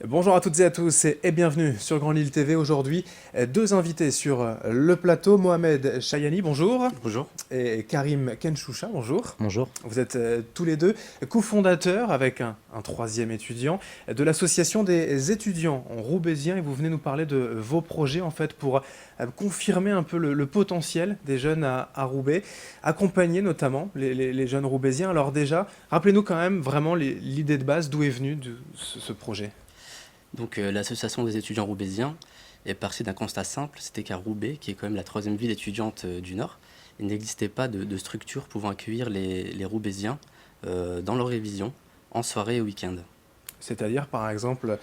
Bonjour à toutes et à tous et bienvenue sur Grand Lille TV. Aujourd'hui, deux invités sur le plateau. Mohamed Chayani, bonjour. Bonjour. Et Karim Kenchoucha, bonjour. Bonjour. Vous êtes tous les deux cofondateurs avec un troisième étudiant de l'association des étudiants roubaisiens et vous venez nous parler de vos projets en fait pour confirmer un peu le potentiel des jeunes à Roubaix, accompagner notamment les jeunes roubaisiens. Alors déjà, rappelez-nous quand même vraiment l'idée de base, d'où est venu ce projet. L'association des étudiants roubaisiens est partie d'un constat simple, c'était qu'à Roubaix, qui est quand même la troisième ville étudiante du Nord, il n'existait pas de structure pouvant accueillir les Roubaisiens dans leur révision, en soirée et week-end. C'est-à-dire, par exemple,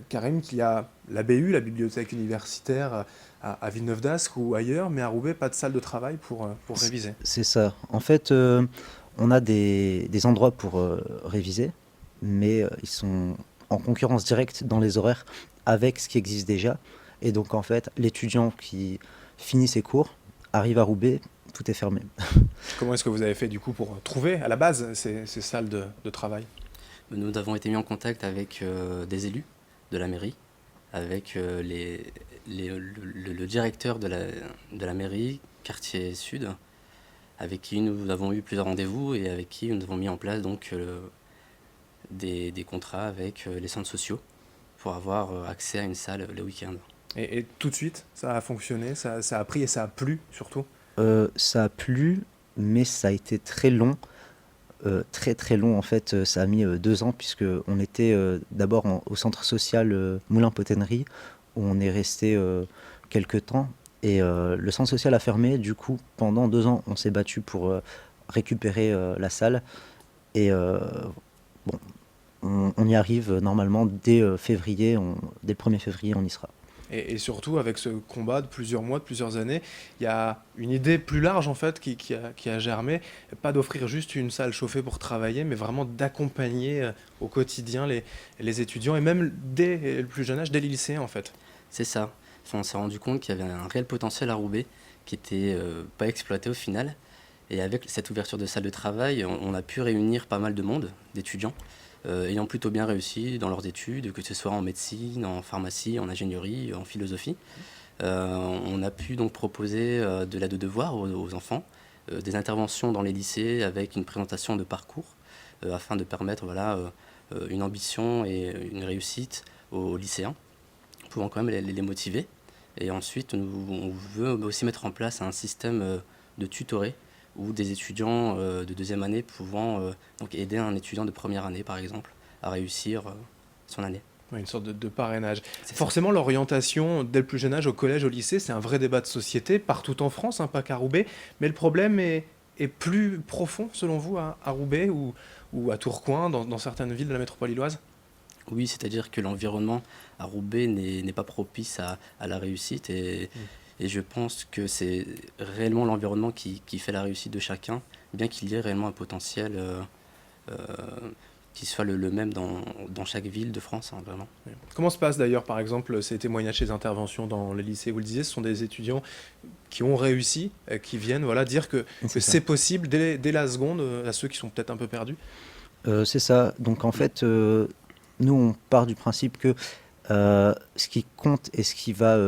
Karim, qu'il y a la BU, la bibliothèque universitaire, à Villeneuve d'Ascq ou ailleurs, mais à Roubaix, pas de salle de travail pour réviser. C'est ça. En fait, on a des endroits pour réviser, mais ils sont en concurrence directe dans les horaires avec ce qui existe déjà. Et donc, en fait, l'étudiant qui finit ses cours arrive à Roubaix, tout est fermé. Comment est-ce que vous avez fait du coup pour trouver à la base ces salles de travail? Nous avons été mis en contact avec des élus de la mairie, avec le directeur de la mairie, quartier sud, avec qui nous avons eu plusieurs rendez-vous et avec qui nous avons mis en place des contrats avec les centres sociaux pour avoir accès à une salle le week-end. Et tout de suite, ça a fonctionné, ça a pris et ça a plu surtout. Ça a plu, mais ça a été très long. Très très long en fait, ça a mis 2 ans puisque on était d'abord au centre social Moulin-Potennerie où on est resté quelques temps et le centre social a fermé. Du coup pendant 2 ans on s'est battu pour récupérer la salle et bon, on y arrive normalement dès février, dès le 1er février on y sera. Et surtout, avec ce combat de plusieurs mois, de plusieurs années, il y a une idée plus large en fait qui a germé, pas d'offrir juste une salle chauffée pour travailler, mais vraiment d'accompagner au quotidien les étudiants et même dès le plus jeune âge, dès les lycéens en fait. C'est ça. Enfin, on s'est rendu compte qu'il y avait un réel potentiel à Roubaix qui n'était pas exploité au final. Et avec cette ouverture de salle de travail, on a pu réunir pas mal de monde, d'étudiants, ayant plutôt bien réussi dans leurs études, que ce soit en médecine, en pharmacie, en ingénierie, en philosophie. On a pu donc proposer de l'aide aux devoirs aux enfants, des interventions dans les lycées avec une présentation de parcours, afin de permettre une ambition et une réussite aux lycéens, pouvant quand même les motiver. Et ensuite, on veut aussi mettre en place un système de tutoré ou des étudiants de deuxième année pouvant donc aider un étudiant de première année, par exemple, à réussir son année. Ouais, une sorte de parrainage. C'est ça. Forcément, l'orientation dès le plus jeune âge au collège, au lycée, c'est un vrai débat de société partout en France, hein, pas qu'à Roubaix. Mais le problème est plus profond, selon vous, à Roubaix ou à Tourcoing, dans certaines villes de la métropole lilloise. Oui, c'est-à-dire que l'environnement à Roubaix n'est pas propice à la réussite Mm. et je pense que c'est réellement l'environnement qui fait la réussite de chacun, bien qu'il y ait réellement un potentiel euh, qui soit le même dans chaque ville de France, hein, vraiment. Comment se passent d'ailleurs, par exemple, ces témoignages, ces interventions dans les lycées? Vous le disiez, ce sont des étudiants qui ont réussi, qui viennent voilà, dire que C'est ça. c'est possible dès la seconde, à ceux qui sont peut-être un peu perdus. C'est ça. Donc en fait, nous on part du principe que ce qui compte et ce qui va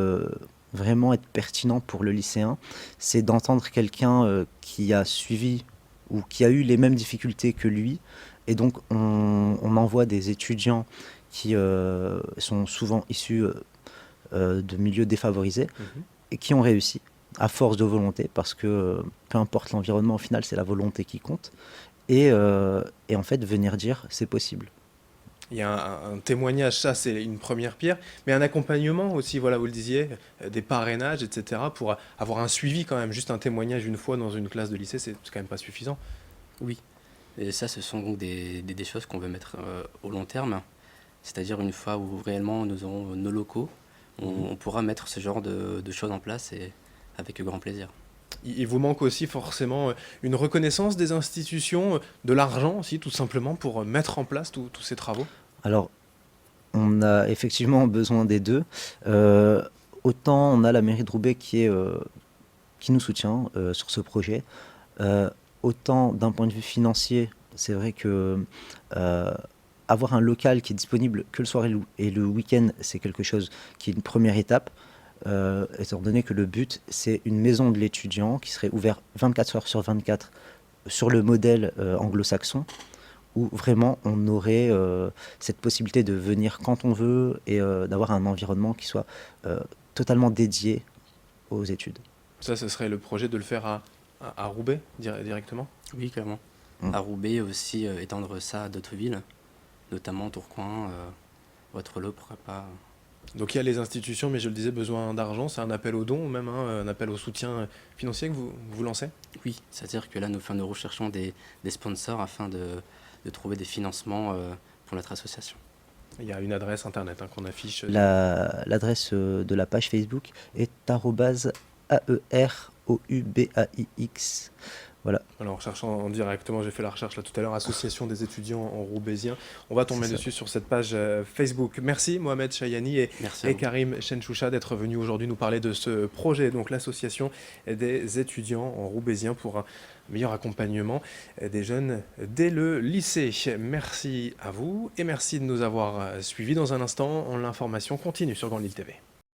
vraiment être pertinent pour le lycéen, c'est d'entendre quelqu'un qui a suivi ou qui a eu les mêmes difficultés que lui. Et donc on envoie des étudiants qui sont souvent issus de milieux défavorisés Mhm. et qui ont réussi à force de volonté, parce que peu importe l'environnement, au final, c'est la volonté qui compte. Et en fait, venir dire, c'est possible. Il y a un témoignage, ça c'est une première pierre, mais un accompagnement aussi, voilà, vous le disiez, des parrainages, etc., pour avoir un suivi quand même. Juste un témoignage une fois dans une classe de lycée, c'est quand même pas suffisant. Oui, et ça, ce sont donc des choses qu'on veut mettre au long terme, c'est-à-dire une fois où réellement nous aurons nos locaux, Mhm. on pourra mettre ce genre de choses en place et avec grand plaisir. Il vous manque aussi forcément une reconnaissance des institutions, de l'argent aussi, tout simplement, pour mettre en place tous ces travaux. Alors, on a effectivement besoin des deux. Euh, Autant on a la mairie de Roubaix qui nous soutient sur ce projet, autant d'un point de vue financier, c'est vrai que euh, avoir un local qui est disponible que le soir et le week-end, c'est quelque chose qui est une première étape, étant donné que le but, c'est une maison de l'étudiant qui serait ouverte 24 heures sur 24 sur le modèle anglo-saxon, où vraiment on aurait cette possibilité de venir quand on veut et d'avoir un environnement qui soit totalement dédié aux études. Ça, ce serait le projet de le faire à Roubaix directement? Oui, clairement. Mm. À Roubaix aussi, étendre ça à d'autres villes, notamment Tourcoing, Waterloo, pourquoi pas. Donc il y a les institutions, mais je le disais, besoin d'argent, c'est un appel aux dons, ou même un appel au soutien financier que vous lancez? Oui, c'est-à-dire que là, nous recherchons des sponsors afin de trouver des financements pour notre association. Il y a une adresse internet qu'on affiche. L'adresse de la page Facebook est @AEROUBAIX. Voilà, Alors en cherchant directement, j'ai fait la recherche là tout à l'heure, Association des étudiants en roubaisien. On va tomber c'est ça. dessus sur cette page Facebook. Merci Mohamed Chayani Merci à et vous. Karim Chenchoucha d'être venus aujourd'hui nous parler de ce projet, donc l'Association des étudiants en roubaisien pour un meilleur accompagnement des jeunes dès le lycée. Merci à vous et merci de nous avoir suivis. Dans un instant, l'information continue sur Grand Lille TV.